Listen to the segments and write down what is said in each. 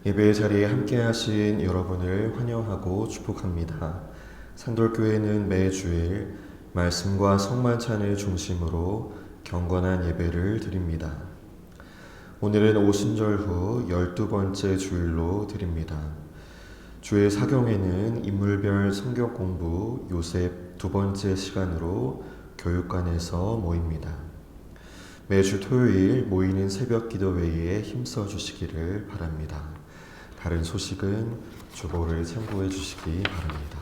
예배의 자리에 함께 하신 여러분을 환영하고 축복합니다. 산돌교회는 매주일 말씀과 성만찬을 중심으로 경건한 예배를 드립니다. 오늘은 오순절 후 12번째 주일로 드립니다. 주일 사경에는 인물별 성경 공부 요셉 두 번째 시간으로 교육관에서 모입니다. 매주 토요일 모이는 새벽 기도 회의에 힘써 주시기를 바랍니다. 다른 소식은 주보를 참고해 주시기 바랍니다.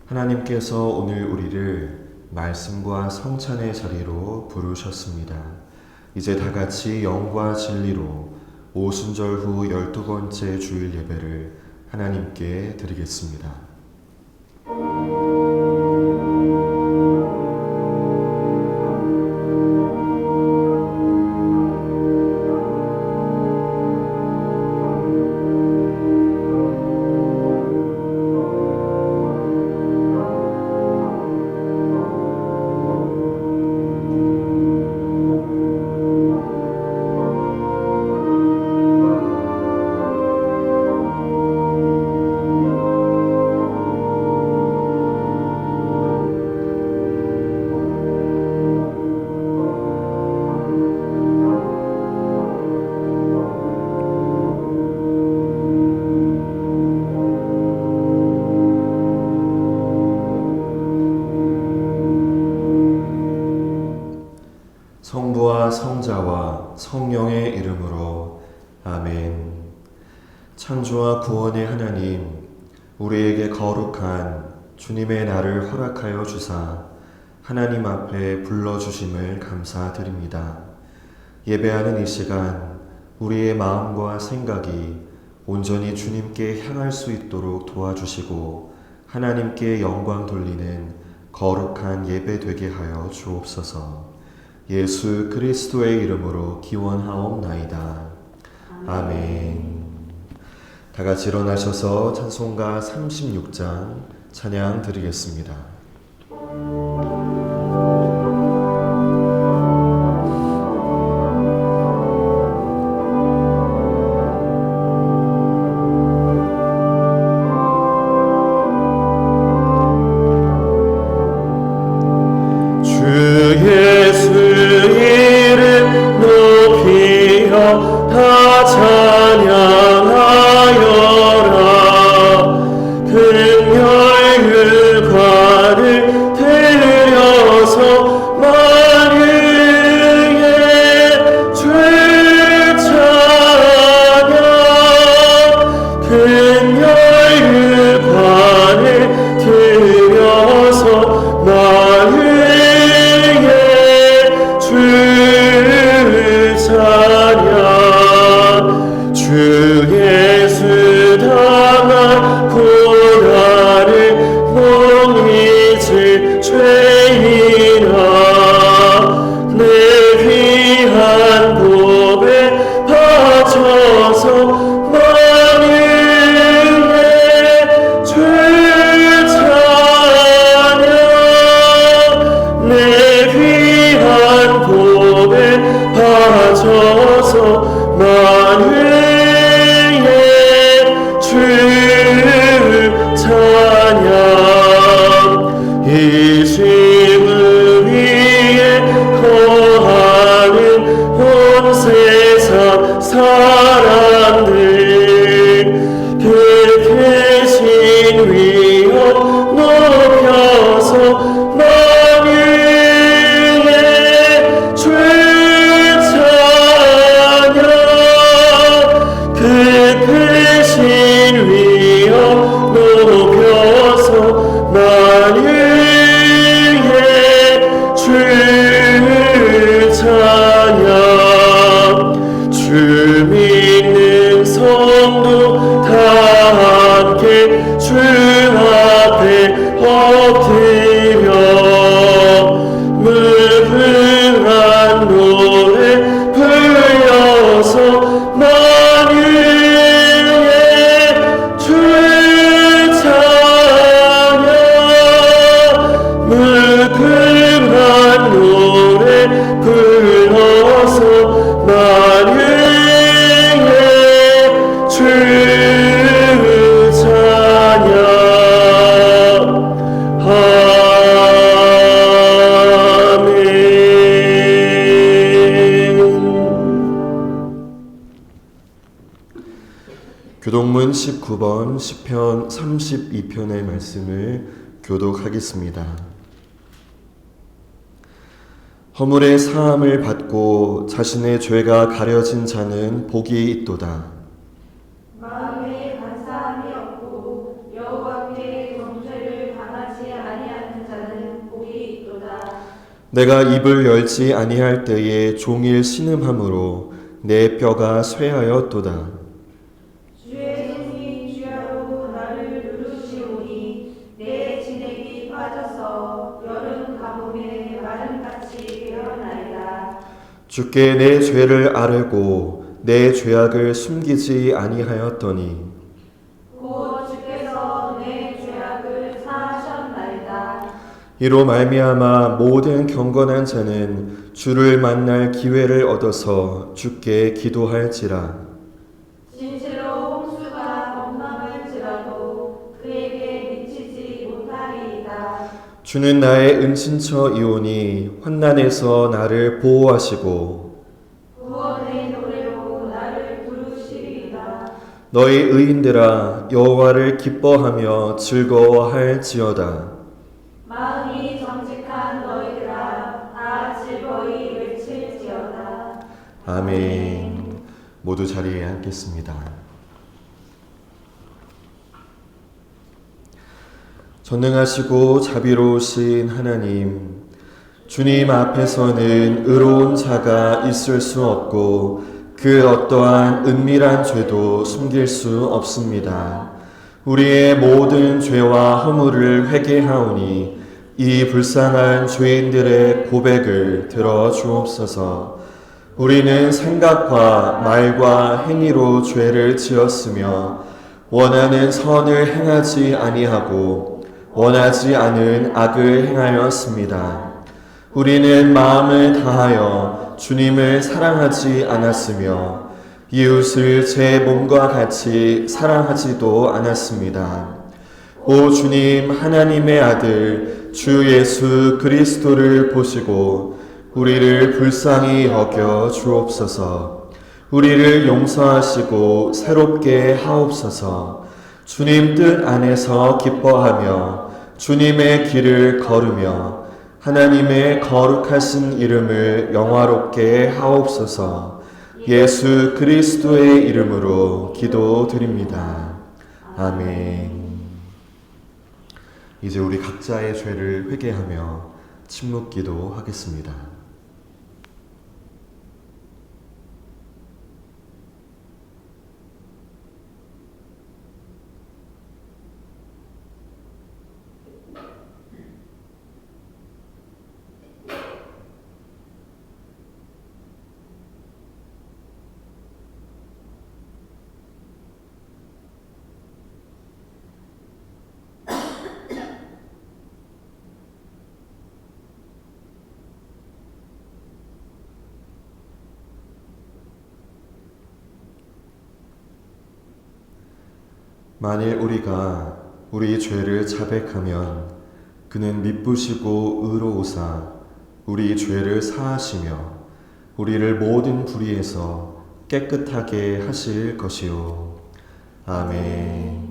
하나님께서 오늘 우리를 말씀과 성찬의 자리로 부르셨습니다. 이제 다 같이 영과 진리로 오순절 후 12번째 주일 예배를 하나님께 드리겠습니다. 성부와 성자와 성령의 이름으로 아멘. 창조와 구원의 하나님, 우리에게 거룩한 주님의 날을 허락하여 주사 하나님 앞에 불러주심을 감사드립니다. 예배하는 이 시간 우리의 마음과 생각이 온전히 주님께 향할 수 있도록 도와주시고 하나님께 영광 돌리는 거룩한 예배 되게 하여 주옵소서. 예수 그리스도의 이름으로 기원하옵나이다. 아멘. 다 같이 일어나셔서 찬송가 36장 찬양 드리겠습니다. 다 찬양하여라. 금혈관을 들여서 만유의 주 찬양. 금혈관을 들여서 만유의 주 찬양. 주 예수 당한 고난을 못 잊을 죄인아, 내 귀한 몸에 바쳐서 만유의 주 찬양. 내 귀한 몸에 바쳐서 만유의 주 찬양. 이 지구 위에 거하는 온 세상 사람들 그 대신 위협 높여서 만유의 주 그 크신 위엄 높여서 만유의 주 찬양. 주 믿는 성도 다 함께 주 앞에 엎드려 무궁한 노래 불려서 만유의 주 찬양. 무궁한 노래 불러서 교동문 19번 시편 32편의 말씀을 교독하겠습니다. 허물의 사함을 받고 자신의 죄가 가려진 자는 복이 있도다. 마음에 간사함이 없고 여호와께 정죄를 당하지 아니하는 자는 복이 있도다. 내가 입을 열지 아니할 때에 종일 신음함으로 내 뼈가 쇠하였도다. 주의 손이 주야로 나를 누르시오니 내 진액이 빠져서 여름 가뭄에 마름같이 되었나이다. 주께 내 죄를 아뢰고 내 죄악을 숨기지 아니하였더니 곧 주께서 내 죄악을 사하셨나이다. 이로 말미암아 모든 경건한 자는 주를 만날 기회를 얻어서 주께 기도할지라. 진실로 홍수가 범람할지라도 그에게 미치지 못하리이다. 주는 나의 은신처이오니 환난에서 나를 보호하시고 구원의 노래로 나를 부르시리이다. 너희 의인들아 여호와를 기뻐하며 즐거워할지어다. 마음이 정직한 너희들아 다 즐거이 외칠지어다. 아멘. 모두 자리에 앉겠습니다. 전능하시고 자비로우신 하나님, 주님 앞에서는 의로운 자가 있을 수 없고 그 어떠한 은밀한 죄도 숨길 수 없습니다. 우리의 모든 죄와 허물을 회개하오니 이 불쌍한 죄인들의 고백을 들어 주옵소서. 우리는 생각과 말과 행위로 죄를 지었으며 원하는 선을 행하지 아니하고 원하지 않은 악을 행하였습니다. 우리는 마음을 다하여 주님을 사랑하지 않았으며 이웃을 제 몸과 같이 사랑하지도 않았습니다. 오 주님 하나님의 아들 주 예수 그리스도를 보시고 우리를 불쌍히 여겨 주옵소서. 우리를 용서하시고 새롭게 하옵소서. 주님 뜻 안에서 기뻐하며 주님의 길을 걸으며 하나님의 거룩하신 이름을 영화롭게 하옵소서. 예수 그리스도의 이름으로 기도드립니다. 아멘. 이제 우리 각자의 죄를 회개하며 침묵 기도하겠습니다. 만일 우리가 우리 죄를 자백하면 그는 미쁘시고 의로우사 우리 죄를 사하시며 우리를 모든 불의에서 깨끗하게 하실 것이요. 아멘.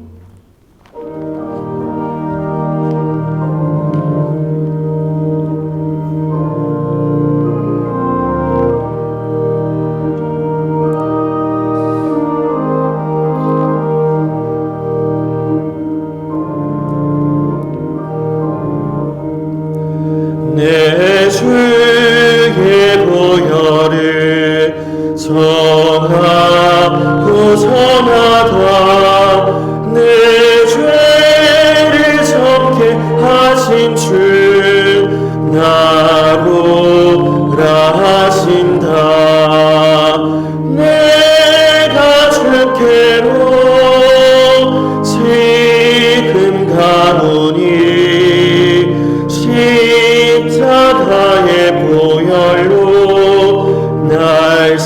내 죄의 보혈을 정하고 전하다. 내 죄를 적게 하신 주 나보라 하신다. 내가 주께로 지금 가노니 십자가의 보혈로 날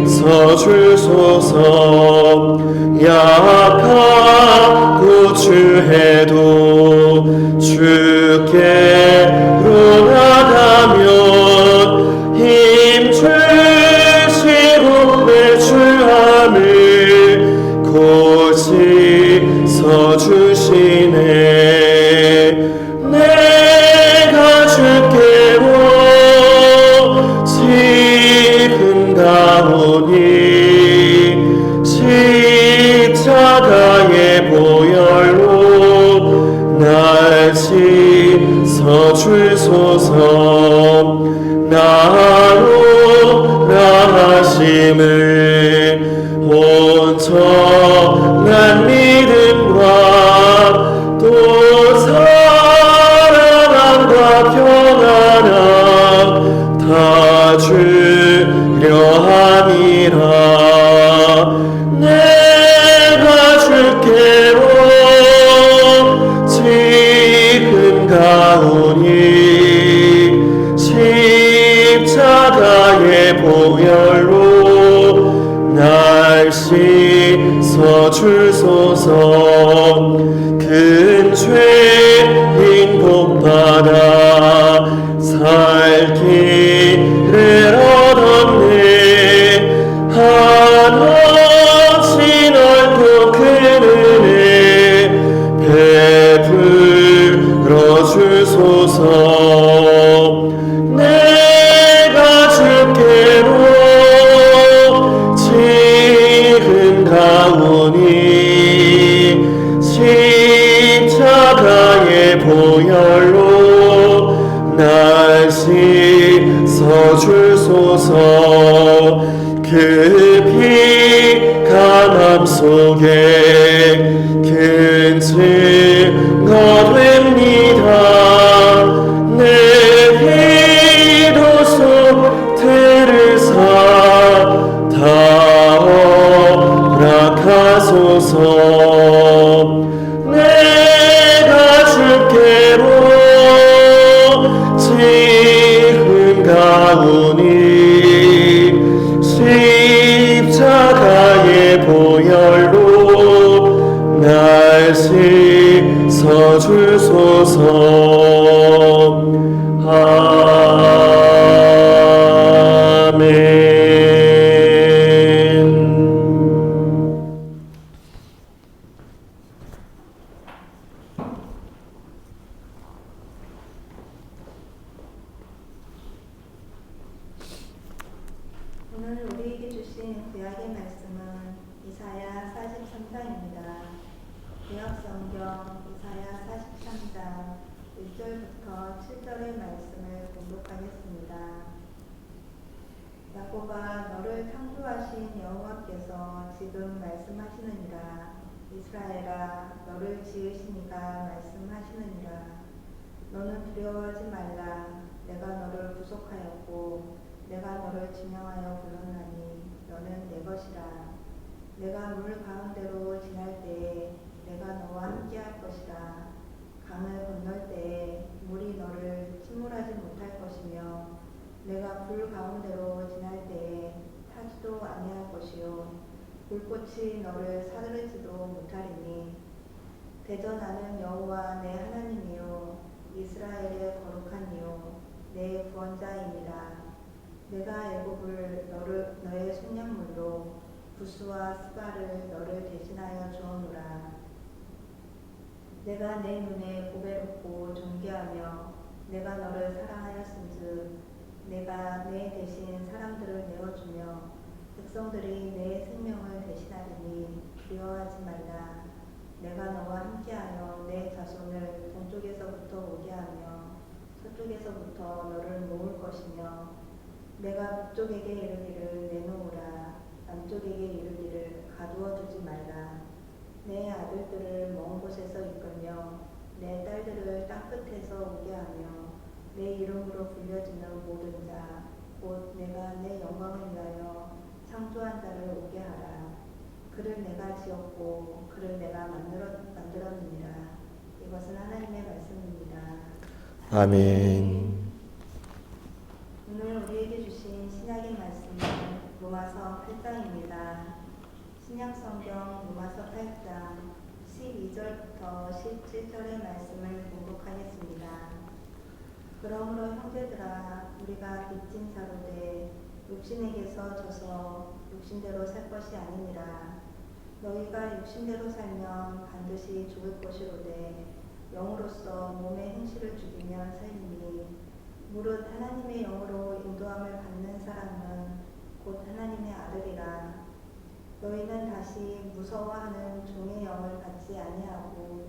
씻어주소서. 약하고 주해도 주께로 나가면 힘 주시고 매주함을 나오라 하심을 온전한 믿음과 또 사랑함과 평안함 다 주려 함이라. 내가 줄게로 지금 가오니 십자가의 보혈로 날 씻어 주소서. 큰 죄인 복받아 살 길을 얻었네. 한없이 넓고 큰 은혜 베풀어 주소서. 내가 줄게로 지금 가오니 십자가의 보혈로 날 씻어 주소서. 그 피가 맘 속에 큰 증거 됩니다. 내 기도 소들을 다 허락하소서. 내가 줄게로 지금 가오니 십자가의 보혈로 날 씻어 주소서. 아멘. 오늘 우리에게 주신 구약의 말씀은 이사야 43장입니다. 구약성경 이사야 43장 1절부터 7절의 말씀을 공독하겠습니다. 야곱아, 너를 창조하신 여호와께서 지금 말씀하시느니라. 이스라엘아, 너를 지으신 이가 말씀하시느니라. 너는 두려워하지 말라. 내가 너를 구속하였고 내가 너를 지명하여 불렀나니 너는 내 것이라. 내가 물 가운데로 지날 때에 내가 너와 함께할 것이라. 강을 건널 때에 물이 너를 침몰하지 못할 것이며 내가 불 가운데로 지날 때에 타지도 아니할 것이요 불꽃이 너를 사르지도 못하리니 대전하는 여호와 내 하나님이요 이스라엘의 거룩한 이요 내 구원자이니라. 내가 애굽을 너의 속량물로 부스와 스바를 너를 대신하여 주었노라. 내가 내 눈에 보배롭고 존귀하며 내가 너를 사랑하였은즉 내가 내 대신 사람들을 내어주며 백성들이 내 생명을 대신하리니 두려워하지 말라. 내가 너와 함께하여 내 자손을 동쪽에서부터 오게 하며 서쪽에서부터 너를 모을 것이며 내가 북쪽에게 이르기를 내놓으라. 남쪽에게 이르기를 가두어 두지 말라. 내 아들들을 먼 곳에서 이끌며 내 딸들을 땅끝에서 오게 하며 내 이름으로 불려지는 모든 자 곧 내가 내 영광을 위하여 창조한 자를 오게 하라. 그를 내가 지었고 그를 내가 만들었느니라. 이것은 하나님의 말씀입니다. 아멘. 오늘 우리에게 주신 신약의 말씀은 로마서 8장입니다. 신약성경 로마서 8장 12절부터 17절의 말씀을 공독하겠습니다. 그러므로 형제들아, 우리가 빚진 자로되 육신에게서 져서 육신대로 살 것이 아니니라. 너희가 육신대로 살면 반드시 죽을 것이로되 영으로서 몸의 행실을 죽이면 살리니 무릇 하나님의 영으로 인도함을 받는 사람은 곧 하나님의 아들이라. 너희는 다시 무서워하는 종의 영을 받지 아니하고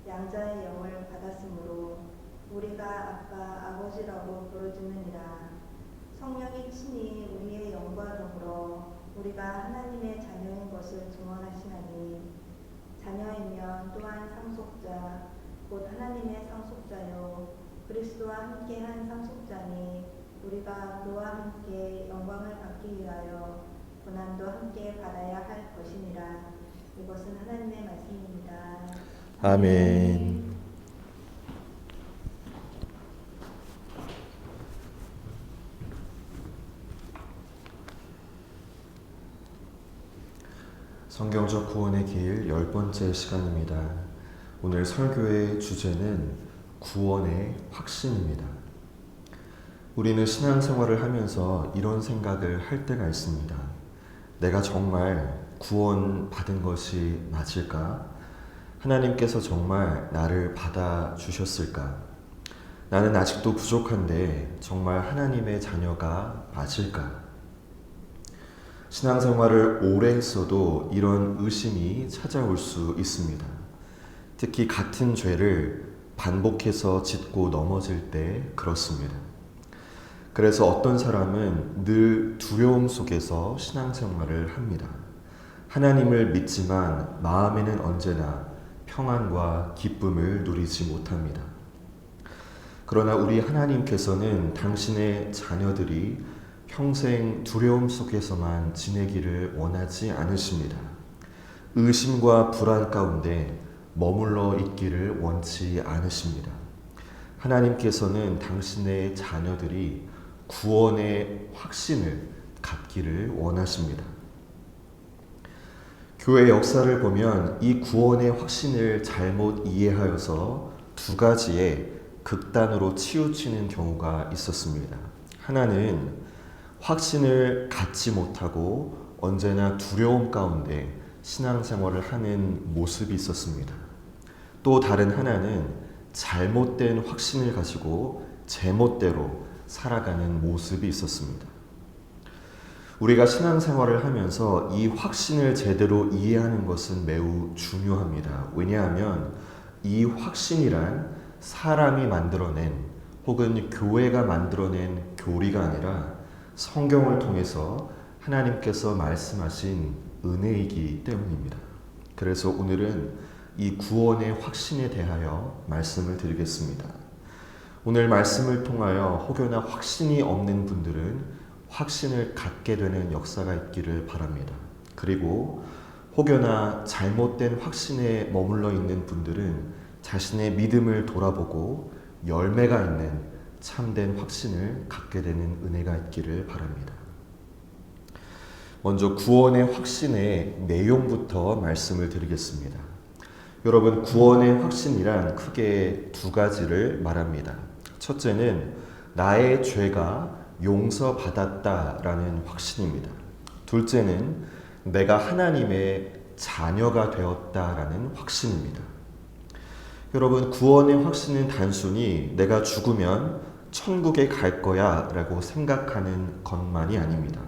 양자의 영을 받았으므로 우리가 아빠 아버지라고 부르짖느니라. 또한 상속자 곧 하나님의 상속자요 그리스도와 함께한 상속자니 우리가 그와 함께 영광을 받기 위하여 고난도 함께 받아야 할 것이니라. 이것은 하나님의 말씀입니다. 아멘. 성경적 구원의 길 10번째 시간입니다. 오늘 설교의 주제는 구원의 확신입니다. 우리는 신앙생활을 하면서 이런 생각을 할 때가 있습니다. 내가 정말 구원받은 것이 맞을까? 하나님께서 정말 나를 받아주셨을까? 나는 아직도 부족한데 정말 하나님의 자녀가 맞을까? 신앙생활을 오래 했어도 이런 의심이 찾아올 수 있습니다. 특히 같은 죄를 반복해서 짓고 넘어질 때 그렇습니다. 그래서 어떤 사람은 늘 두려움 속에서 신앙생활을 합니다. 하나님을 믿지만 마음에는 언제나 평안과 기쁨을 누리지 못합니다. 그러나 우리 하나님께서는 당신의 자녀들이 평생 두려움 속에서만 지내기를 원하지 않으십니다. 의심과 불안 가운데 머물러 있기를 원치 않으십니다. 하나님께서는 당신의 자녀들이 구원의 확신을 갖기를 원하십니다. 교회 역사를 보면 이 구원의 확신을 잘못 이해하여서 두 가지의 극단으로 치우치는 경우가 있었습니다. 하나는 확신을 갖지 못하고 언제나 두려움 가운데 신앙생활을 하는 모습이 있었습니다. 또 다른 하나는 잘못된 확신을 가지고 제멋대로 살아가는 모습이 있었습니다. 우리가 신앙생활을 하면서 이 확신을 제대로 이해하는 것은 매우 중요합니다. 왜냐하면 이 확신이란 사람이 만들어낸 혹은 교회가 만들어낸 교리가 아니라 성경을 통해서 하나님께서 말씀하신 은혜이기 때문입니다. 그래서 오늘은 이 구원의 확신에 대하여 말씀을 드리겠습니다. 오늘 말씀을 통하여 혹여나 확신이 없는 분들은 확신을 갖게 되는 역사가 있기를 바랍니다. 그리고 혹여나 잘못된 확신에 머물러 있는 분들은 자신의 믿음을 돌아보고 열매가 있는 참된 확신을 갖게 되는 은혜가 있기를 바랍니다. 먼저 구원의 확신의 내용부터 말씀을 드리겠습니다. 여러분, 구원의 확신이란 크게 두 가지를 말합니다. 첫째는 나의 죄가 용서받았다라는 확신입니다. 둘째는 내가 하나님의 자녀가 되었다라는 확신입니다. 여러분, 구원의 확신은 단순히 내가 죽으면 천국에 갈 거야 라고 생각하는 것만이 아닙니다.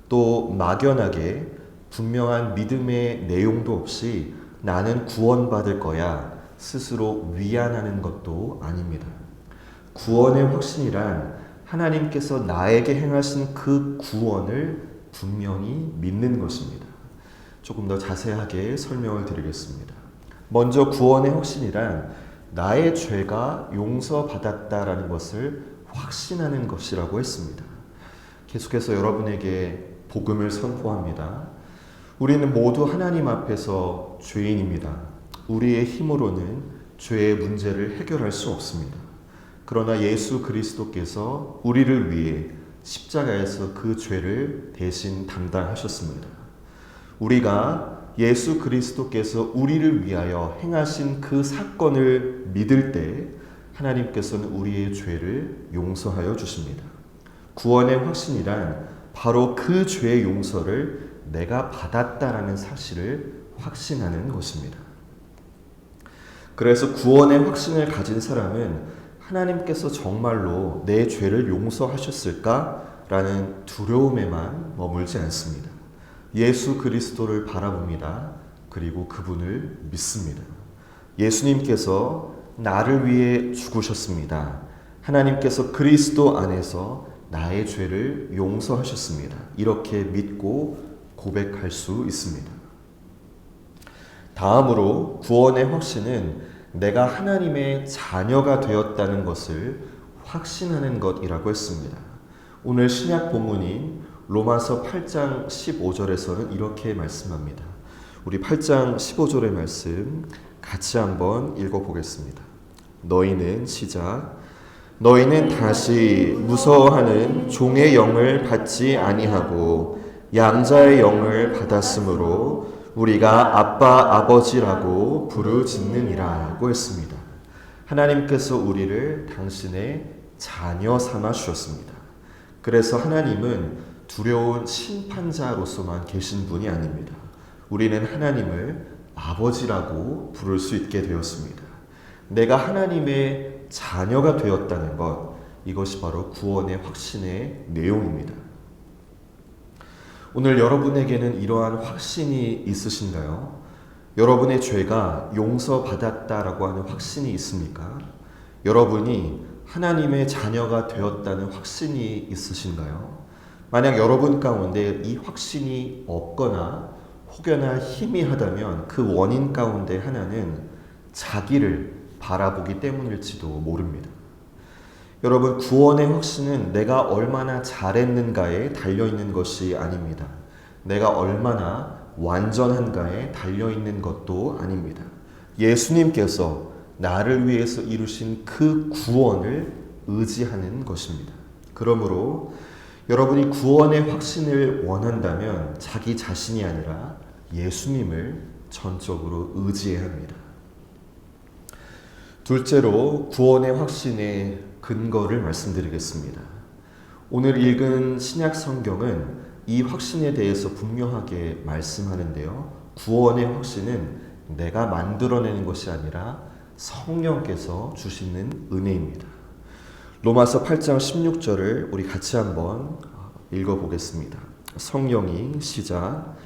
또 막연하게 분명한 믿음의 내용도 없이 나는 구원받을 거야 스스로 위안하는 것도 아닙니다. 구원의 확신이란 하나님께서 나에게 행하신 그 구원을 분명히 믿는 것입니다. 조금 더 자세하게 설명을 드리겠습니다. 먼저 구원의 확신이란 나의 죄가 용서받았다라는 것을 확신하는 것이라고 했습니다. 계속해서 여러분에게 복음을 선포합니다. 우리는 모두 하나님 앞에서 죄인입니다. 우리의 힘으로는 죄의 문제를 해결할 수 없습니다. 그러나 예수 그리스도께서 우리를 위해 십자가에서 그 죄를 대신 담당하셨습니다. 우리가 예수 그리스도께서 우리를 위하여 행하신 그 사건을 믿을 때 하나님께서는 우리의 죄를 용서하여 주십니다. 구원의 확신이란 바로 그 죄의 용서를 내가 받았다라는 사실을 확신하는 것입니다. 그래서 구원의 확신을 가진 사람은 하나님께서 정말로 내 죄를 용서하셨을까라는 두려움에만 머물지 않습니다. 예수 그리스도를 바라봅니다. 그리고 그분을 믿습니다. 예수님께서 나를 위해 죽으셨습니다. 하나님께서 그리스도 안에서 나의 죄를 용서하셨습니다. 이렇게 믿고 고백할 수 있습니다. 다음으로 구원의 확신은 내가 하나님의 자녀가 되었다는 것을 확신하는 것이라고 했습니다. 오늘 신약 본문인 로마서 8장 15절에서는 이렇게 말씀합니다. 우리 8장 15절의 말씀 같이 한번 읽어보겠습니다. 너희는 시작. 너희는 다시 무서워하는 종의 영을 받지 아니하고 양자의 영을 받았으므로 우리가 아빠 아버지라고 부르짖느니라고 했습니다. 하나님께서 우리를 당신의 자녀 삼아 주셨습니다. 그래서 하나님은 두려운 심판자로서만 계신 분이 아닙니다. 우리는 하나님을 아버지라고 부를 수 있게 되었습니다. 내가 하나님의 자녀가 되었다는 것, 이것이 바로 구원의 확신의 내용입니다. 오늘 여러분에게는 이러한 확신이 있으신가요? 여러분의 죄가 용서받았다라고 하는 확신이 있습니까? 여러분이 하나님의 자녀가 되었다는 확신이 있으신가요? 만약 여러분 가운데 이 확신이 없거나 혹여나 희미하다면 그 원인 가운데 하나는 자기를 바라보기 때문일지도 모릅니다. 여러분, 구원의 확신은 내가 얼마나 잘했는가에 달려있는 것이 아닙니다. 내가 얼마나 완전한가에 달려있는 것도 아닙니다. 예수님께서 나를 위해서 이루신 그 구원을 의지하는 것입니다. 그러므로 여러분이 구원의 확신을 원한다면 자기 자신이 아니라 예수님을 전적으로 의지해야 합니다. 둘째로 구원의 확신의 근거를 말씀드리겠습니다. 오늘 읽은 신약 성경은 이 확신에 대해서 분명하게 말씀하는데요. 구원의 확신은 내가 만들어내는 것이 아니라 성령께서 주시는 은혜입니다. 로마서 8장 16절을 우리 같이 한번 읽어보겠습니다. 성령이 시작.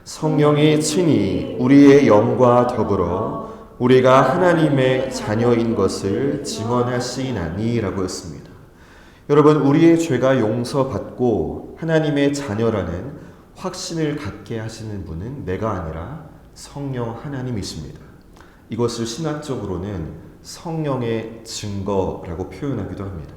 성령이 친히 우리의 영과 더불어 우리가 하나님의 자녀인 것을 증언하시나니 라고 했습니다. 여러분, 우리의 죄가 용서받고 하나님의 자녀라는 확신을 갖게 하시는 분은 내가 아니라 성령 하나님이십니다. 이것을 신학적으로는 성령의 증거라고 표현하기도 합니다.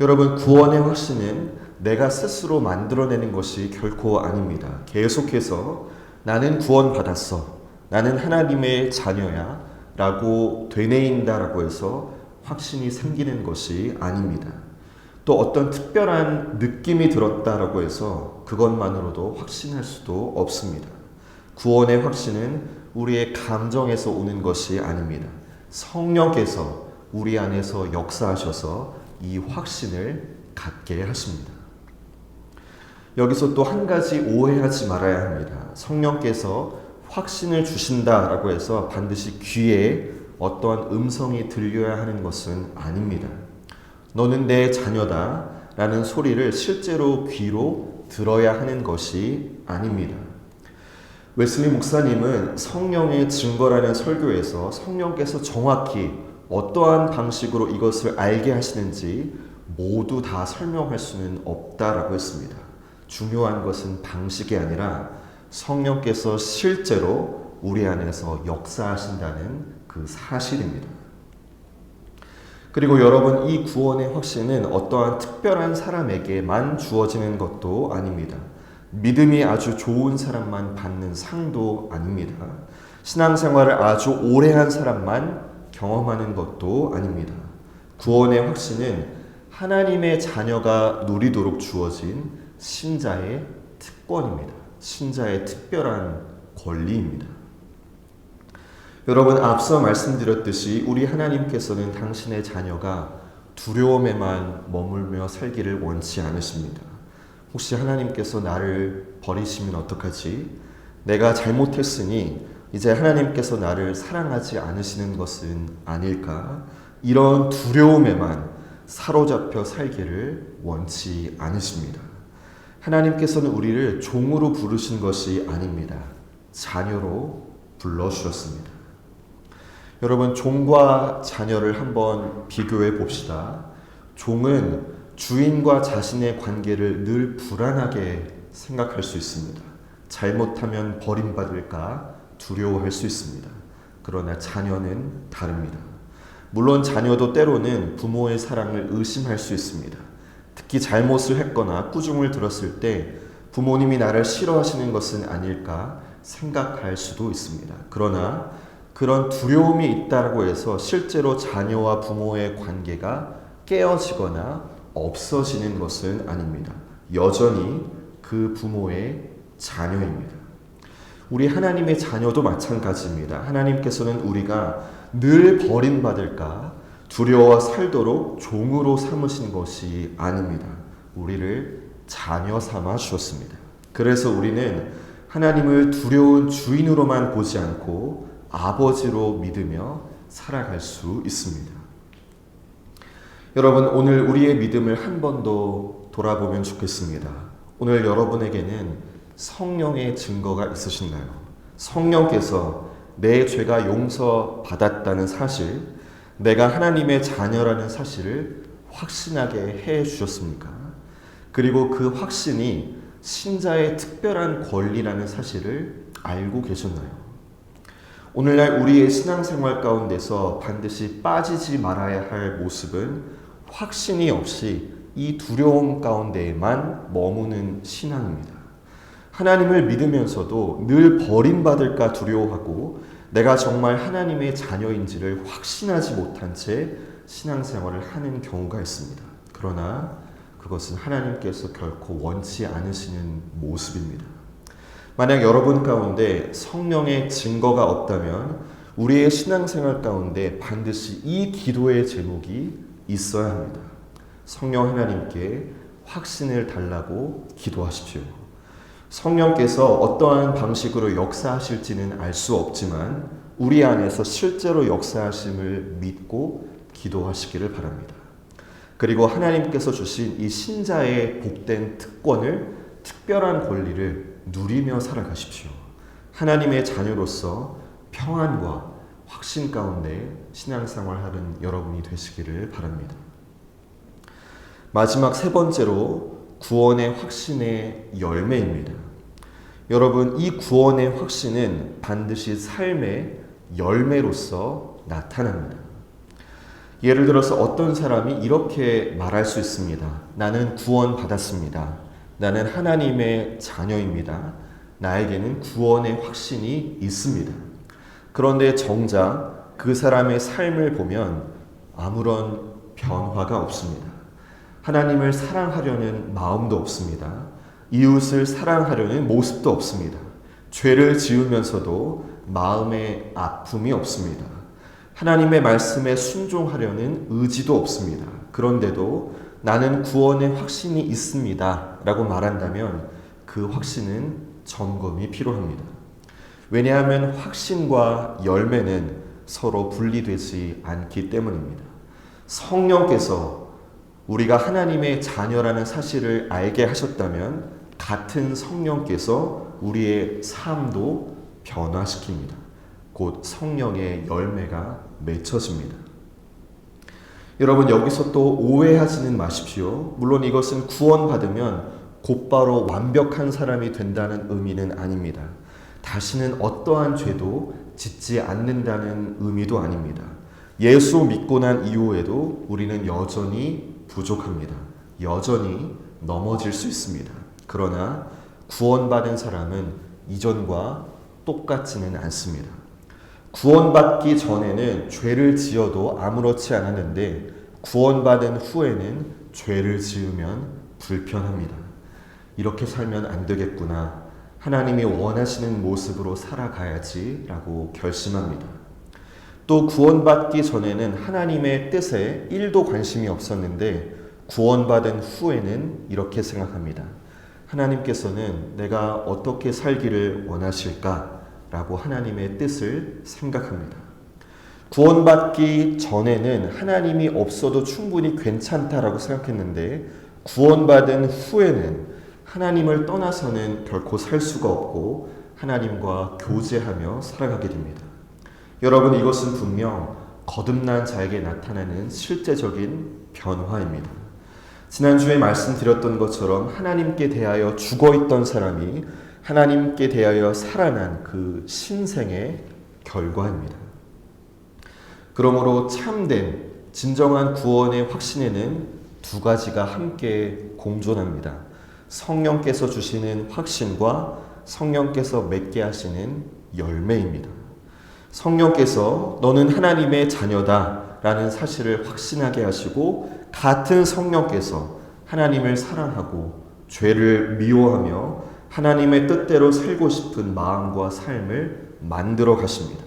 여러분, 구원의 확신은 내가 스스로 만들어내는 것이 결코 아닙니다. 계속해서 나는 구원받았어, 나는 하나님의 자녀야 라고 되뇌인다라고 해서 확신이 생기는 것이 아닙니다. 또 어떤 특별한 느낌이 들었다라고 해서 그것만으로도 확신할 수도 없습니다. 구원의 확신은 우리의 감정에서 오는 것이 아닙니다. 성령께서 우리 안에서 역사하셔서 이 확신을 갖게 하십니다. 여기서 또 한 가지 오해하지 말아야 합니다. 성령께서 확신을 주신다라고 해서 반드시 귀에 어떠한 음성이 들려야 하는 것은 아닙니다. 너는 내 자녀다 라는 소리를 실제로 귀로 들어야 하는 것이 아닙니다. 웨슬리 목사님은 성령의 증거라는 설교에서 성령께서 정확히 어떠한 방식으로 이것을 알게 하시는지 모두 다 설명할 수는 없다라고 했습니다. 중요한 것은 방식이 아니라 성령께서 실제로 우리 안에서 역사하신다는 그 사실입니다. 그리고 여러분, 이 구원의 확신은 어떠한 특별한 사람에게만 주어지는 것도 아닙니다. 믿음이 아주 좋은 사람만 받는 상도 아닙니다. 신앙생활을 아주 오래 한 사람만 경험하는 것도 아닙니다. 구원의 확신은 하나님의 자녀가 누리도록 주어진 신자의 특권입니다. 신자의 특별한 권리입니다. 여러분, 앞서 말씀드렸듯이 우리 하나님께서는 당신의 자녀가 두려움에만 머물며 살기를 원치 않으십니다. 혹시 하나님께서 나를 버리시면 어떡하지? 내가 잘못했으니 이제 하나님께서 나를 사랑하지 않으시는 것은 아닐까? 이런 두려움에만 사로잡혀 살기를 원치 않으십니다. 하나님께서는 우리를 종으로 부르신 것이 아닙니다. 자녀로 불러주셨습니다. 여러분, 종과 자녀를 한번 비교해 봅시다. 종은 주인과 자신의 관계를 늘 불안하게 생각할 수 있습니다. 잘못하면 버림받을까 두려워할 수 있습니다. 그러나 자녀는 다릅니다. 물론 자녀도 때로는 부모의 사랑을 의심할 수 있습니다. 특히 잘못을 했거나 꾸중을 들었을 때 부모님이 나를 싫어하시는 것은 아닐까 생각할 수도 있습니다. 그러나 그런 두려움이 있다고 해서 실제로 자녀와 부모의 관계가 깨어지거나 없어지는 것은 아닙니다. 여전히 그 부모의 자녀입니다. 우리 하나님의 자녀도 마찬가지입니다. 하나님께서는 우리가 늘 버림받을까 두려워 살도록 종으로 삼으신 것이 아닙니다. 우리를 자녀 삼아 주셨습니다. 그래서 우리는 하나님을 두려운 주인으로만 보지 않고 아버지로 믿으며 살아갈 수 있습니다. 여러분, 오늘 우리의 믿음을 한 번 더 돌아보면 좋겠습니다. 오늘 여러분에게는 성령의 증거가 있으신가요? 성령께서 내 죄가 용서받았다는 사실, 내가 하나님의 자녀라는 사실을 확신하게 해 주셨습니까? 그리고 그 확신이 신자의 특별한 권리라는 사실을 알고 계셨나요? 오늘날 우리의 신앙생활 가운데서 반드시 빠지지 말아야 할 모습은 확신이 없이 이 두려움 가운데에만 머무는 신앙입니다. 하나님을 믿으면서도 늘 버림받을까 두려워하고 내가 정말 하나님의 자녀인지를 확신하지 못한 채 신앙생활을 하는 경우가 있습니다. 그러나 그것은 하나님께서 결코 원치 않으시는 모습입니다. 만약 여러분 가운데 성령의 증거가 없다면 우리의 신앙생활 가운데 반드시 이 기도의 제목이 있어야 합니다. 성령 하나님께 확신을 달라고 기도하십시오. 성령께서 어떠한 방식으로 역사하실지는 알 수 없지만 우리 안에서 실제로 역사하심을 믿고 기도하시기를 바랍니다. 그리고 하나님께서 주신 이 신자의 복된 특권을, 특별한 권리를 누리며 살아가십시오. 하나님의 자녀로서 평안과 확신 가운데 신앙생활하는 여러분이 되시기를 바랍니다. 마지막 세 번째로 구원의 확신의 열매입니다. 여러분, 이 구원의 확신은 반드시 삶의 열매로서 나타납니다. 예를 들어서 어떤 사람이 이렇게 말할 수 있습니다. 나는 구원받았습니다. 나는 하나님의 자녀입니다. 나에게는 구원의 확신이 있습니다. 그런데 정작 그 사람의 삶을 보면 아무런 변화가 없습니다. 하나님을 사랑하려는 마음도 없습니다. 이웃을 사랑하려는 모습도 없습니다. 죄를 지으면서도 마음에 아픔이 없습니다. 하나님의 말씀에 순종하려는 의지도 없습니다. 그런데도 나는 구원의 확신이 있습니다 라고 말한다면 그 확신은 점검이 필요합니다. 왜냐하면 확신과 열매는 서로 분리되지 않기 때문입니다. 성령께서 우리가 하나님의 자녀라는 사실을 알게 하셨다면 같은 성령께서 우리의 삶도 변화시킵니다. 곧 성령의 열매가 맺혀집니다. 여러분, 여기서 또 오해하지는 마십시오. 물론 이것은 구원받으면 곧바로 완벽한 사람이 된다는 의미는 아닙니다. 다시는 어떠한 죄도 짓지 않는다는 의미도 아닙니다. 예수 믿고 난 이후에도 우리는 여전히 부족합니다. 여전히 넘어질 수 있습니다. 그러나 구원받은 사람은 이전과 똑같지는 않습니다. 구원받기 전에는 죄를 지어도 아무렇지 않았는데 구원받은 후에는 죄를 지으면 불편합니다. 이렇게 살면 안 되겠구나. 하나님이 원하시는 모습으로 살아가야지 라고 결심합니다. 또 구원받기 전에는 하나님의 뜻에 1도 관심이 없었는데 구원받은 후에는 이렇게 생각합니다. 하나님께서는 내가 어떻게 살기를 원하실까? 라고 하나님의 뜻을 생각합니다. 구원받기 전에는 하나님이 없어도 충분히 괜찮다라고 생각했는데 구원받은 후에는 하나님을 떠나서는 결코 살 수가 없고 하나님과 교제하며 살아가게 됩니다. 여러분, 이것은 분명 거듭난 자에게 나타나는 실제적인 변화입니다. 지난주에 말씀드렸던 것처럼 하나님께 대하여 죽어있던 사람이 하나님께 대하여 살아난 그 신생의 결과입니다. 그러므로 참된 진정한 구원의 확신에는 두 가지가 함께 공존합니다. 성령께서 주시는 확신과 성령께서 맺게 하시는 열매입니다. 성령께서 너는 하나님의 자녀다 라는 사실을 확신하게 하시고, 같은 성령께서 하나님을 사랑하고 죄를 미워하며 하나님의 뜻대로 살고 싶은 마음과 삶을 만들어 가십니다.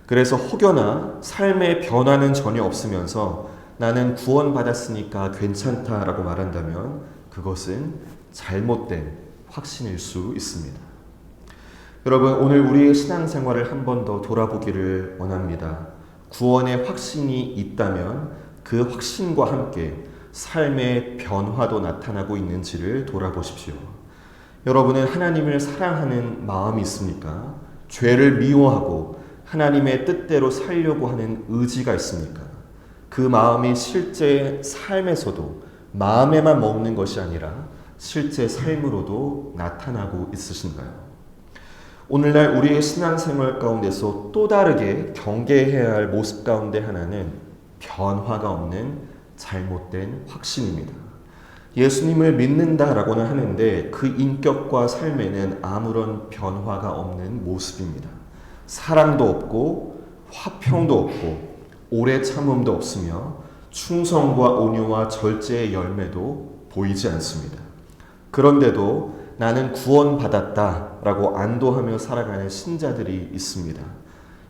그래서 혹여나 삶의 변화는 전혀 없으면서 나는 구원받았으니까 괜찮다라고 말한다면 그것은 잘못된 확신일 수 있습니다. 여러분, 오늘 우리의 신앙생활을 한 번 더 돌아보기를 원합니다. 구원의 확신이 있다면 그 확신과 함께 삶의 변화도 나타나고 있는지를 돌아보십시오. 여러분은 하나님을 사랑하는 마음이 있습니까? 죄를 미워하고 하나님의 뜻대로 살려고 하는 의지가 있습니까? 그 마음이 실제 삶에서도 마음에만 머무는 것이 아니라 실제 삶으로도 나타나고 있으신가요? 오늘날 우리의 신앙생활 가운데서 또 다르게 경계해야 할 모습 가운데 하나는 변화가 없는 잘못된 확신입니다. 예수님을 믿는다라고는 하는데 그 인격과 삶에는 아무런 변화가 없는 모습입니다. 사랑도 없고 화평도 없고 오래 참음도 없으며 충성과 온유와 절제의 열매도 보이지 않습니다. 그런데도 나는 구원받았다라고 안도하며 살아가는 신자들이 있습니다.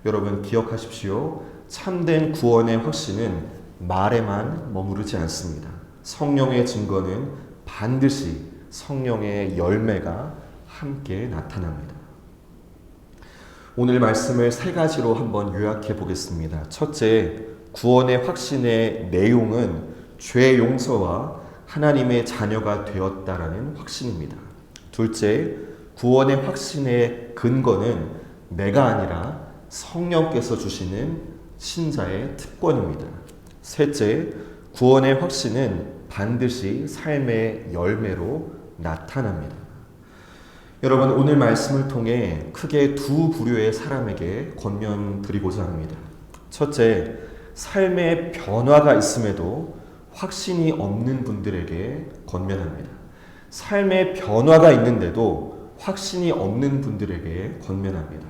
여러분 기억하십시오. 참된 구원의 확신은 말에만 머무르지 않습니다. 성령의 증거는 반드시 성령의 열매가 함께 나타납니다. 오늘 말씀을 세 가지로 한번 요약해 보겠습니다. 첫째, 구원의 확신의 내용은 죄 용서와 하나님의 자녀가 되었다라는 확신입니다. 둘째, 구원의 확신의 근거는 내가 아니라 성령께서 주시는 신자의 특권입니다. 셋째, 구원의 확신은 반드시 삶의 열매로 나타납니다. 여러분, 오늘 말씀을 통해 크게 두 부류의 사람에게 권면드리고자 합니다. 첫째, 삶의 변화가 있음에도 확신이 없는 분들에게 권면합니다. 삶의 변화가 있는데도 확신이 없는 분들에게 권면합니다.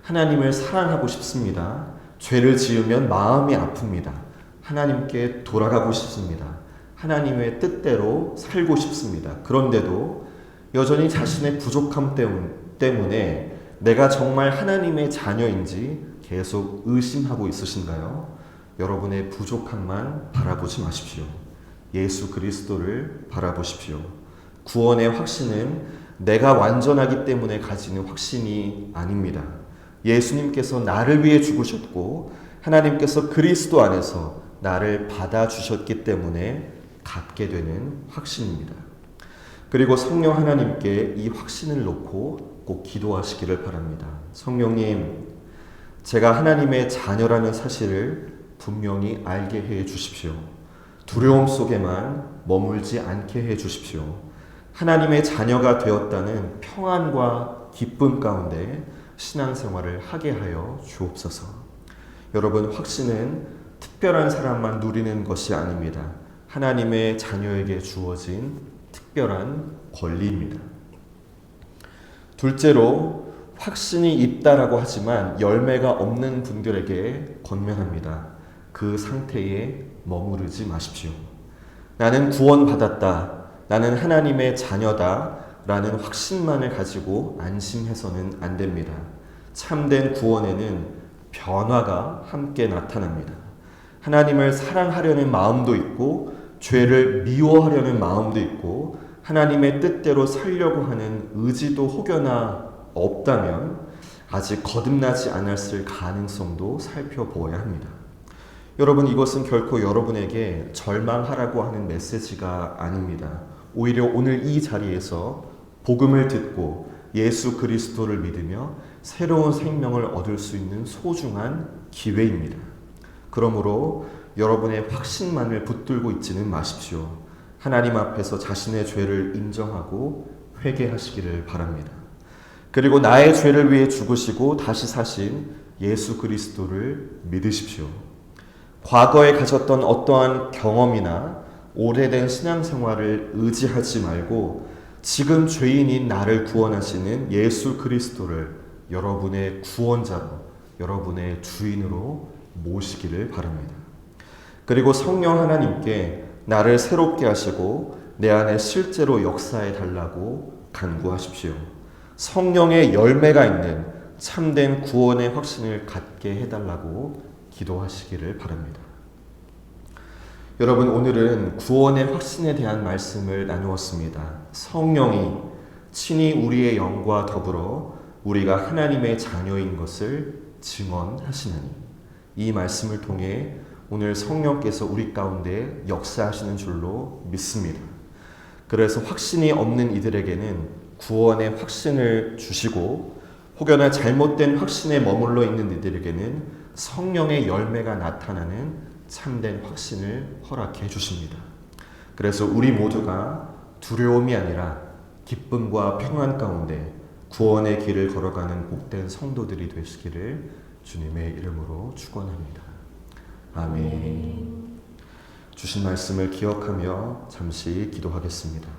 하나님을 사랑하고 싶습니다. 죄를 지으면 마음이 아픕니다. 하나님께 돌아가고 싶습니다. 하나님의 뜻대로 살고 싶습니다. 그런데도 여전히 자신의 부족함 때문에 내가 정말 하나님의 자녀인지 계속 의심하고 있으신가요? 여러분의 부족함만 바라보지 마십시오. 예수 그리스도를 바라보십시오. 구원의 확신은 내가 완전하기 때문에 가지는 확신이 아닙니다. 예수님께서 나를 위해 죽으셨고 하나님께서 그리스도 안에서 나를 받아주셨기 때문에 갖게 되는 확신입니다. 그리고 성령 하나님께 이 확신을 놓고 꼭 기도하시기를 바랍니다. 성령님, 제가 하나님의 자녀라는 사실을 분명히 알게 해 주십시오. 두려움 속에만 머물지 않게 해 주십시오. 하나님의 자녀가 되었다는 평안과 기쁨 가운데 신앙생활을 하게 하여 주옵소서. 여러분, 확신은 특별한 사람만 누리는 것이 아닙니다. 하나님의 자녀에게 주어진 특별한 권리입니다. 둘째로, 확신이 있다라고 하지만 열매가 없는 분들에게 권면합니다. 그 상태에 머무르지 마십시오. 나는 구원받았다. 나는 하나님의 자녀다. 라는 확신만을 가지고 안심해서는 안 됩니다. 참된 구원에는 변화가 함께 나타납니다. 하나님을 사랑하려는 마음도 있고 죄를 미워하려는 마음도 있고 하나님의 뜻대로 살려고 하는 의지도 혹여나 없다면 아직 거듭나지 않았을 가능성도 살펴보아야 합니다. 여러분, 이것은 결코 여러분에게 절망하라고 하는 메시지가 아닙니다. 오히려 오늘 이 자리에서 복음을 듣고 예수 그리스도를 믿으며 새로운 생명을 얻을 수 있는 소중한 기회입니다. 그러므로 여러분의 확신만을 붙들고 있지는 마십시오. 하나님 앞에서 자신의 죄를 인정하고 회개하시기를 바랍니다. 그리고 나의 죄를 위해 죽으시고 다시 사신 예수 그리스도를 믿으십시오. 과거에 가졌던 어떠한 경험이나 오래된 신앙생활을 의지하지 말고 지금 죄인인 나를 구원하시는 예수 그리스도를 여러분의 구원자로, 여러분의 주인으로 모시기를 바랍니다. 그리고 성령 하나님께 나를 새롭게 하시고 내 안에 실제로 역사해 달라고 간구하십시오. 성령의 열매가 있는 참된 구원의 확신을 갖게 해달라고 기도하시기를 바랍니다. 여러분, 오늘은 구원의 확신에 대한 말씀을 나누었습니다. 성령이 친히 우리의 영과 더불어 우리가 하나님의 자녀인 것을 증언하시나니, 이 말씀을 통해 오늘 성령께서 우리 가운데 역사하시는 줄로 믿습니다. 그래서 확신이 없는 이들에게는 구원의 확신을 주시고, 혹여나 잘못된 확신에 머물러 있는 이들에게는 성령의 열매가 나타나는 참된 확신을 허락해 주십니다. 그래서 우리 모두가 두려움이 아니라 기쁨과 평안 가운데 구원의 길을 걸어가는 복된 성도들이 되시기를 주님의 이름으로 축원합니다. 아멘. 주신 말씀을 기억하며 잠시 기도하겠습니다.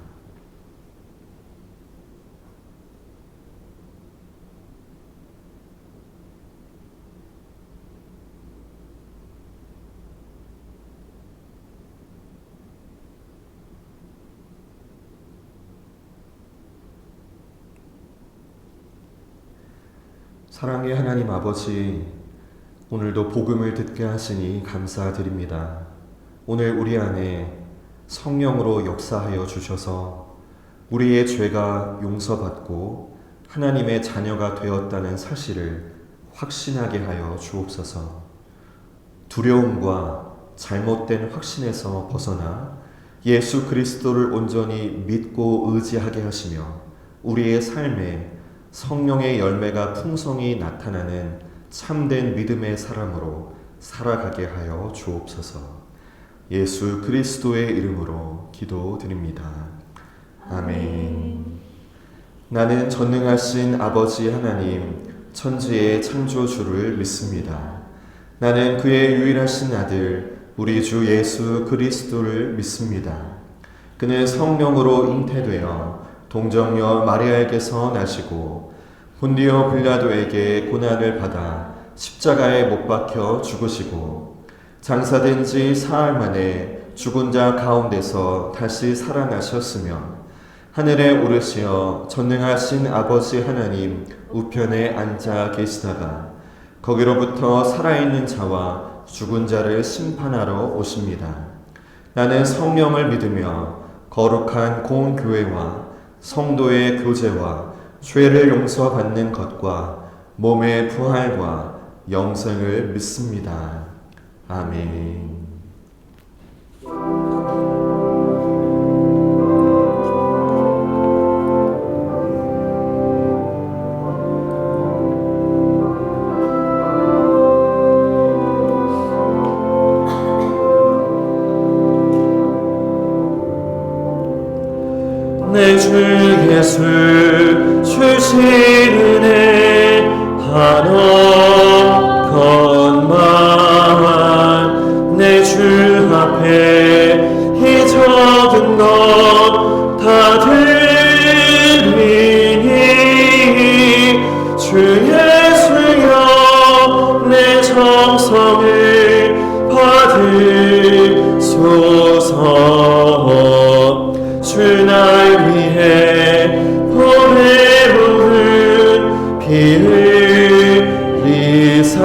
사랑의 하나님 아버지, 오늘도 복음을 듣게 하시니 감사드립니다. 오늘 우리 안에 성령으로 역사하여 주셔서 우리의 죄가 용서받고 하나님의 자녀가 되었다는 사실을 확신하게 하여 주옵소서. 두려움과 잘못된 확신에서 벗어나 예수 그리스도를 온전히 믿고 의지하게 하시며 우리의 삶에 성령의 열매가 풍성히 나타나는 참된 믿음의 사람으로 살아가게 하여 주옵소서. 예수 그리스도의 이름으로 기도드립니다. 아멘. 나는 전능하신 아버지 하나님, 천지의 창조주를 믿습니다. 나는 그의 유일하신 아들, 우리 주 예수 그리스도를 믿습니다. 그는 성령으로 잉태되어 동정녀 마리아에게서 나시고 본디오 빌라도에게 고난을 받아 십자가에 못 박혀 죽으시고 장사된 지 사흘 만에 죽은 자 가운데서 다시 살아나셨으며 하늘에 오르시어 전능하신 아버지 하나님 우편에 앉아 계시다가 거기로부터 살아있는 자와 죽은 자를 심판하러 오십니다. 나는 성령을 믿으며 거룩한 공교회와 성도의 교제와 죄를 용서받는 것과 몸의 부활과 영생을 믿습니다. 아멘. 내 주 예수 주신 은혜 한없건만 내 주 앞에 이 적은 것 다 드리니 주 예수여 내 정성을 받으소서. 주 날 위해 보내오는 피를 흘리사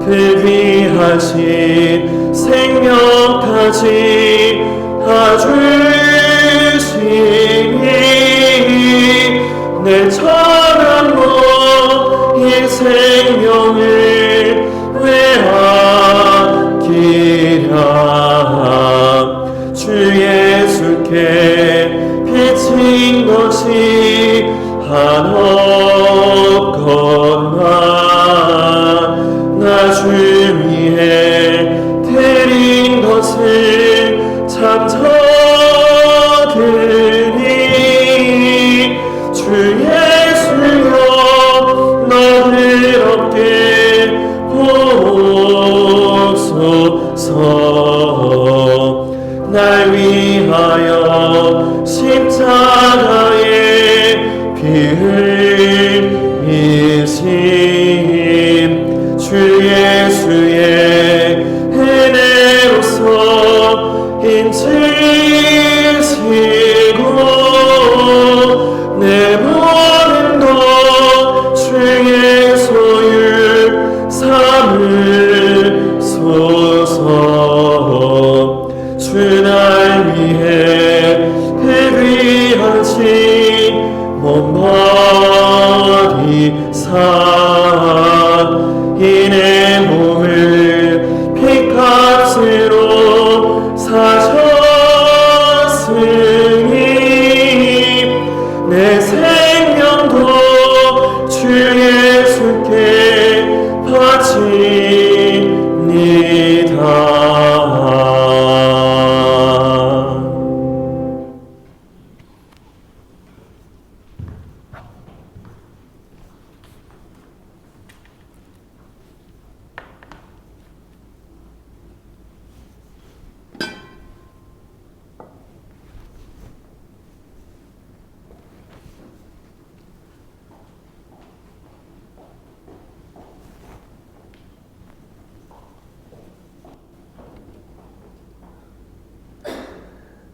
그 귀하신 생명까지 다 주시니 내 천한 이 생명을 왜아끼랴. 주 예수께 비친 것이 한없건만 나 주 위해 드린 것을 참 적으니 주 십자가에 피 흘리심 주 예수의 은혜로서 인치시고 내 모든 것 주의 소유 삼으소서 주 날 위해 회귀하신 몸머리 사인의 몸을 피값으로 사셨으니 내 생명도 주 예수께 바칩니다.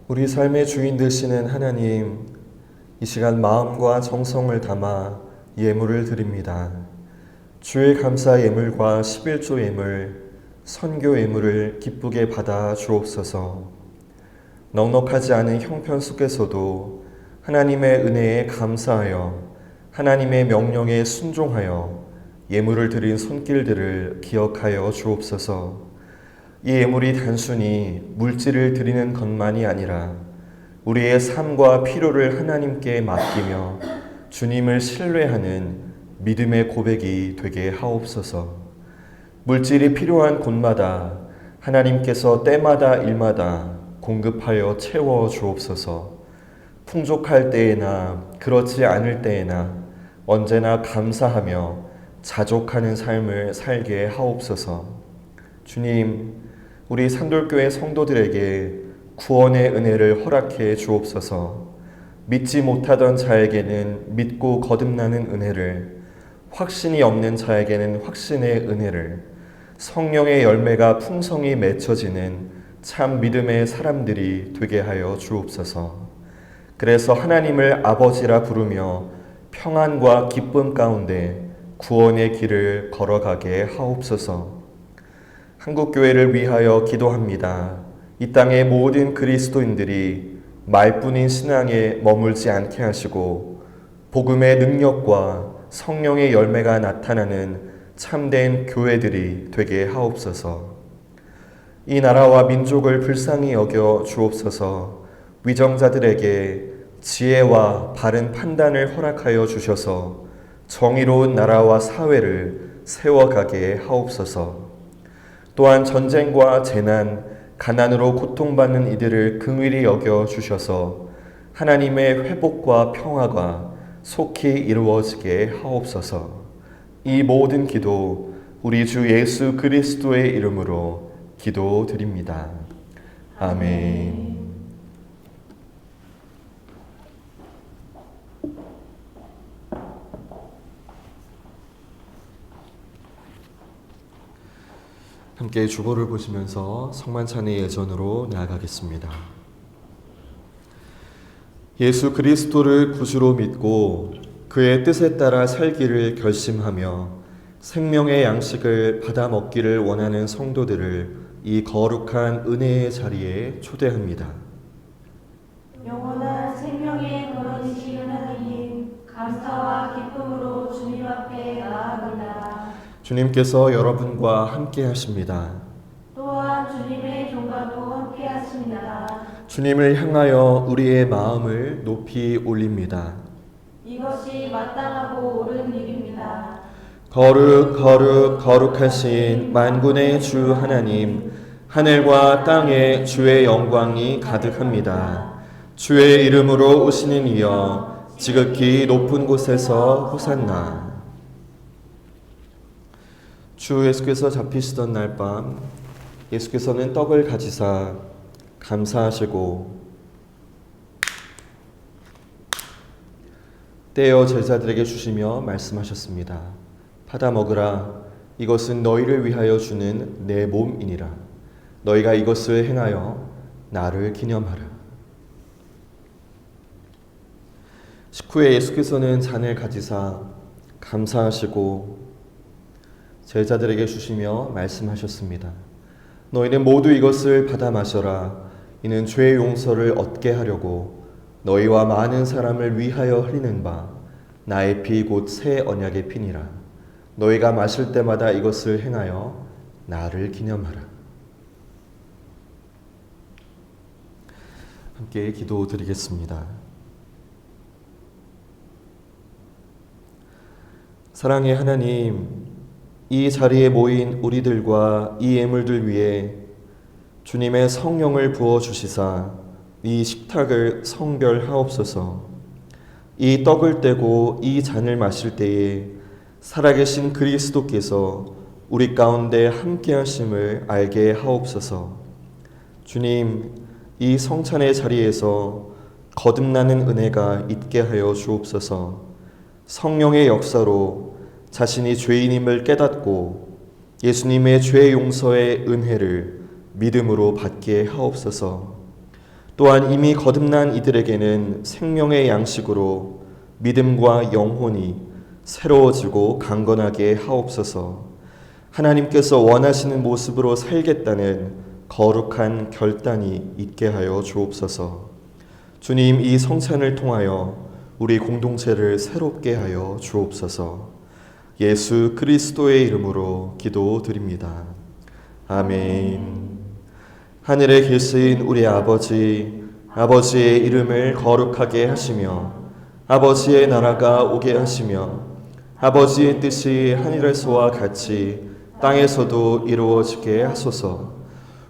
우리 삶의 주인 되시는 하나님, 이 시간 마음과 정성을 담아 예물을 드립니다. 주의 감사 예물과 11조 예물, 선교 예물을 기쁘게 받아 주옵소서. 넉넉하지 않은 형편 속에서도 하나님의 은혜에 감사하여 하나님의 명령에 순종하여 예물을 드린 손길들을 기억하여 주옵소서. 이 예물이 단순히 물질을 드리는 것만이 아니라 우리의 삶과 필요를 하나님께 맡기며 주님을 신뢰하는 믿음의 고백이 되게 하옵소서. 물질이 필요한 곳마다 하나님께서 때마다 일마다 공급하여 채워 주옵소서. 풍족할 때에나 그렇지 않을 때에나 언제나 감사하며 자족하는 삶을 살게 하옵소서. 주님, 우리 산돌교회 성도들에게 구원의 은혜를 허락해 주옵소서. 믿지 못하던 자에게는 믿고 거듭나는 은혜를, 확신이 없는 자에게는 확신의 은혜를, 성령의 열매가 풍성히 맺혀지는 참 믿음의 사람들이 되게 하여 주옵소서. 그래서 하나님을 아버지라 부르며 평안과 기쁨 가운데 구원의 길을 걸어가게 하옵소서. 한국교회를 위하여 기도합니다. 이 땅의 모든 그리스도인들이 말뿐인 신앙에 머물지 않게 하시고 복음의 능력과 성령의 열매가 나타나는 참된 교회들이 되게 하옵소서. 이 나라와 민족을 불쌍히 여겨 주옵소서. 위정자들에게 지혜와 바른 판단을 허락하여 주셔서 정의로운 나라와 사회를 세워가게 하옵소서. 또한 전쟁과 재난, 가난으로 고통받는 이들을 긍휼히 여겨 주셔서 하나님의 회복과 평화가 속히 이루어지게 하옵소서. 이 모든 기도 우리 주 예수 그리스도의 이름으로 기도드립니다. 아멘. 함께 주보를 보시면서 성만찬의 예전으로 나아가겠습니다. 예수 그리스도를 구주로 믿고 그의 뜻에 따라 살기를 결심하며 생명의 양식을 받아 먹기를 원하는 성도들을 이 거룩한 은혜의 자리에 초대합니다. 영원한 생명의 근원이신 하나님, 감사와 기쁨으로 주님 앞에 나아갑니다. 주님께서 여러분과 함께 하십니다. 또한 주님의 종과도 함께 하십니다. 주님을 향하여 우리의 마음을 높이 올립니다. 이것이 마땅하고 옳은 일입니다. 거룩 거룩 거룩하신 만군의 주 하나님, 하늘과 땅에 주의 영광이 가득합니다. 주의 이름으로 오시는 이여 지극히 높은 곳에서 호산나. 주 예수께서 잡히시던 날 밤 예수께서는 떡을 가지사 감사하시고 떼어 제자들에게 주시며 말씀하셨습니다. 받아 먹으라. 이것은 너희를 위하여 주는 내 몸이니라. 너희가 이것을 행하여 나를 기념하라. 식후에 예수께서는 잔을 가지사 감사하시고 제자들에게 주시며 말씀하셨습니다. 너희는 모두 이것을 받아 마셔라. 이는 죄의 용서를 얻게 하려고 너희와 많은 사람을 위하여 흘리는 바 나의 피 곧 새 언약의 피니라. 너희가 마실 때마다 이것을 행하여 나를 기념하라. 함께 기도드리겠습니다. 사랑의 하나님, 이 자리에 모인 우리들과 이 예물들 위에 주님의 성령을 부어주시사 이 식탁을 성별하옵소서. 이 떡을 떼고 이 잔을 마실 때에 살아계신 그리스도께서 우리 가운데 함께하심을 알게 하옵소서. 주님, 이 성찬의 자리에서 거듭나는 은혜가 있게 하여 주옵소서. 성령의 역사로 자신이 죄인임을 깨닫고 예수님의 죄 용서의 은혜를 믿음으로 받게 하옵소서. 또한 이미 거듭난 이들에게는 생명의 양식으로 믿음과 영혼이 새로워지고 강건하게 하옵소서. 하나님께서 원하시는 모습으로 살겠다는 거룩한 결단이 있게 하여 주옵소서. 주님, 이 성찬을 통하여 우리 공동체를 새롭게 하여 주옵소서. 예수 그리스도의 이름으로 기도드립니다. 아멘. 하늘에 계신 우리 아버지, 아버지의 이름을 거룩하게 하시며 아버지의 나라가 오게 하시며 아버지의 뜻이 하늘에서와 같이 땅에서도 이루어지게 하소서.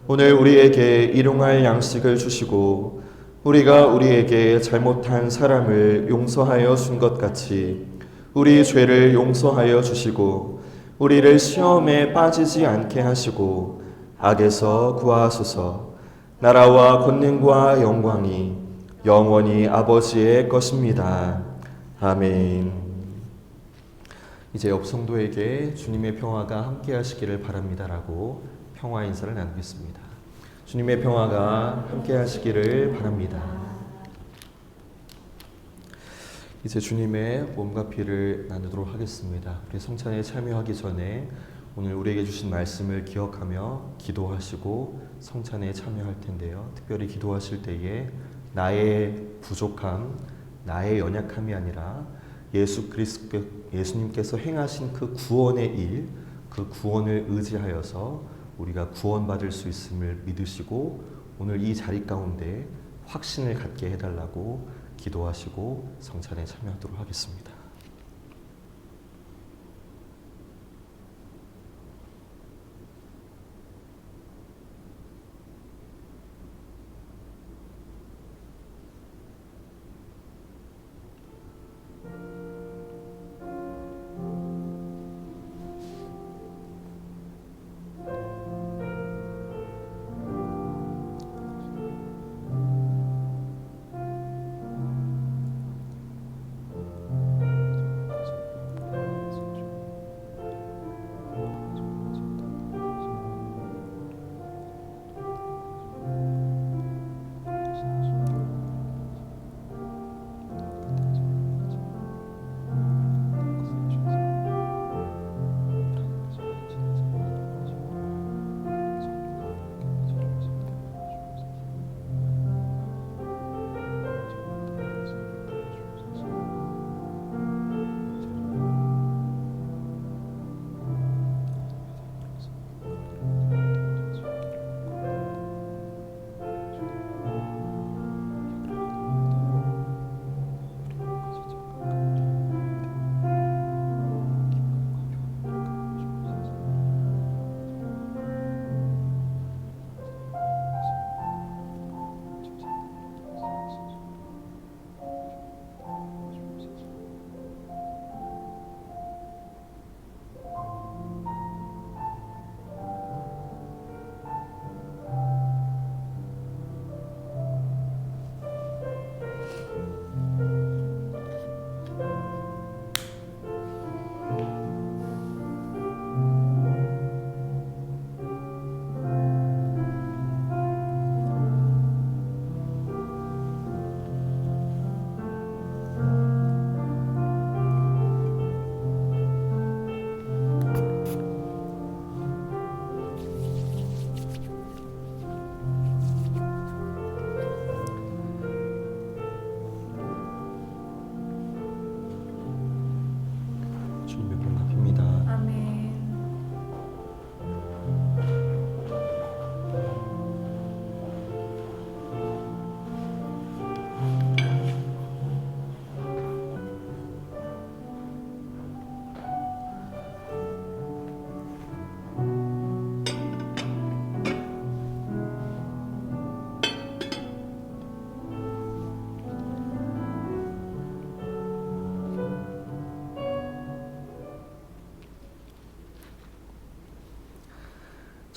오늘 우리에게 일용할 양식을 주시고 우리가 우리에게 잘못한 사람을 용서하여 준 것 같이 우리 죄를 용서하여 주시고 우리를 시험에 빠지지 않게 하시고 악에서 구하소서. 나라와 권능과 영광이 영원히 아버지의 것입니다. 아멘. 이제 옆 성도에게 주님의 평화가 함께 하시기를 바랍니다라고 평화 인사를 나누겠습니다. 주님의 평화가 함께 하시기를 바랍니다. 이제 주님의 몸과 피를 나누도록 하겠습니다. 우리 성찬에 참여하기 전에 오늘 우리에게 주신 말씀을 기억하며 기도하시고 성찬에 참여할 텐데요. 특별히 기도하실 때에 나의 부족함, 나의 연약함이 아니라 예수님께서 행하신 그 구원의 일, 그 구원을 의지하여서 우리가 구원받을 수 있음을 믿으시고 오늘 이 자리 가운데 확신을 갖게 해달라고 기도하시고 성찬에 참여하도록 하겠습니다.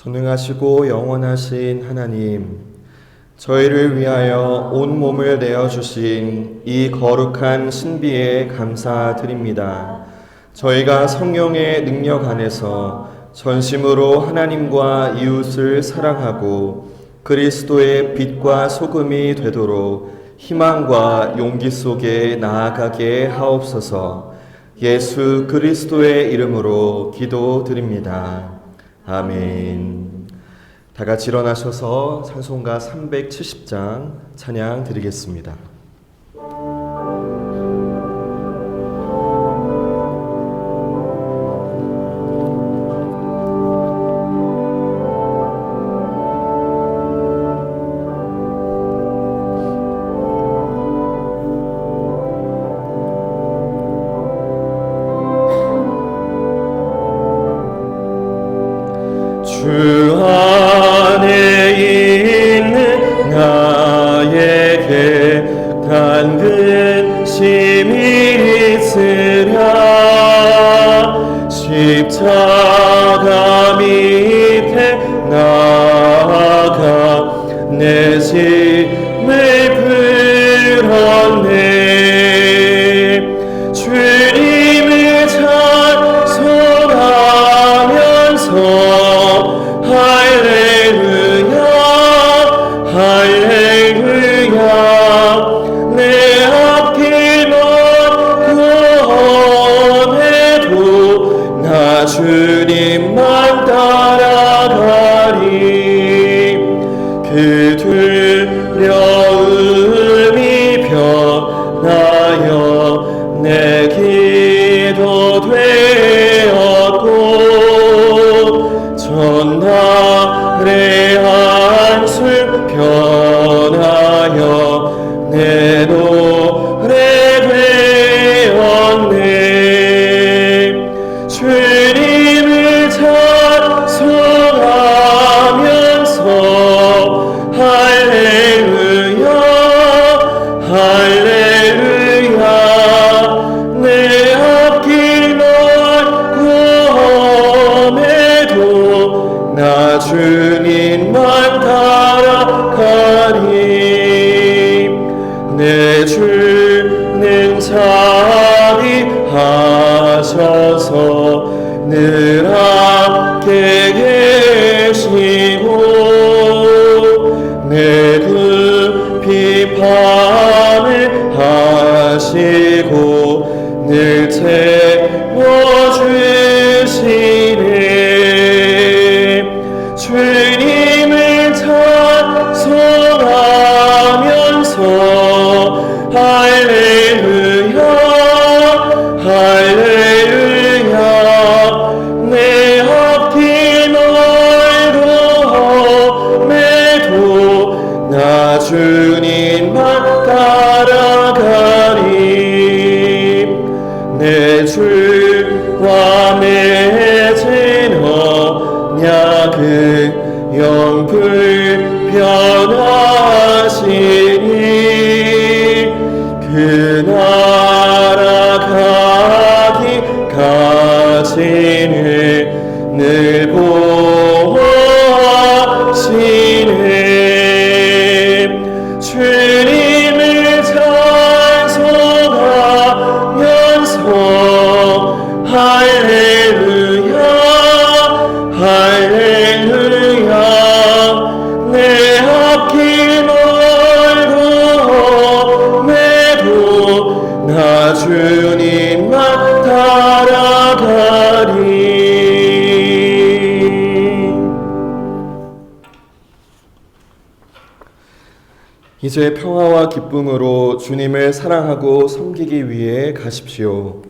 전능하시고 영원하신 하나님, 저희를 위하여 온 몸을 내어주신 이 거룩한 신비에 감사드립니다. 저희가 성령의 능력 안에서 전심으로 하나님과 이웃을 사랑하고 그리스도의 빛과 소금이 되도록 희망과 용기 속에 나아가게 하옵소서. 예수 그리스도의 이름으로 기도드립니다. 아멘. 다 같이 일어나셔서 찬송가 370장 찬양 드리겠습니다. 주 안에 있는 나에게 단 근심이 있으랴. 십자가 밑에 나아가 내 짐을 풀었네. 주님을 찬송하면서 할렐루야 할렐루야. 내 앞길 먼 험해도 나 주님만 따라가리. 그 두려움이 변하여 내 기도 되었고 전날의 한술 변하여 내 노래 되었네. 주님을 찬송하면서 할렐루야 할렐루야. 내 앞길 넓고 험해도 나 주님만 따라가리. 내 주는 자비하셔서 늘 함께 계시고 내 급히 밤을 하시고 늘 채워주시네. 주님을 찬송하면서 할렐루야 할렐루야. 내 앞길 멀고 험해도 나 주님만 따라가리. 내 주와 맺은 언약은 영불변하시니 그 나라 가기까지는 늘 보호하시네. 주님을 찬송하면서 할렐루야 할렐루야. 내 앞길 멀고 험해도 나 주님만 따라가리. 이제 평화와 기쁨으로 주님을 사랑하고 섬기기 위해 가십시오.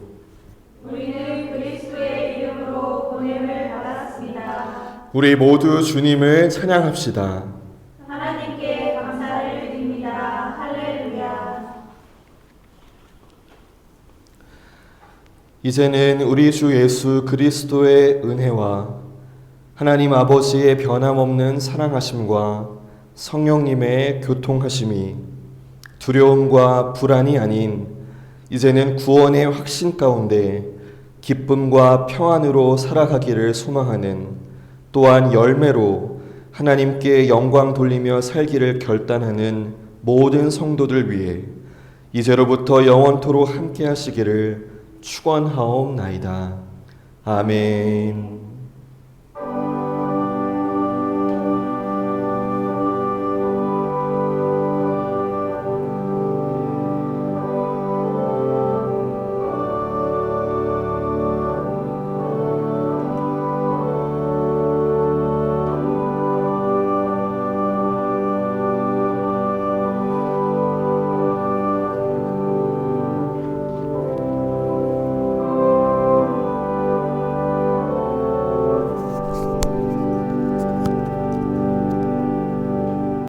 우리는 그리스도의 이름으로 보냄을 받았습니다. 우리 모두 주님을 찬양합시다. 하나님께 감사를 드립니다. 할렐루야. 이제는 우리 주 예수 그리스도의 은혜와 하나님 아버지의 변함없는 사랑하심과 성령님의 교통하심이 두려움과 불안이 아닌 이제는 구원의 확신 가운데 기쁨과 평안으로 살아가기를 소망하는 또한 열매로 하나님께 영광 돌리며 살기를 결단하는 모든 성도들 위해 이제로부터 영원토록 함께 하시기를 축원하옵나이다. 아멘.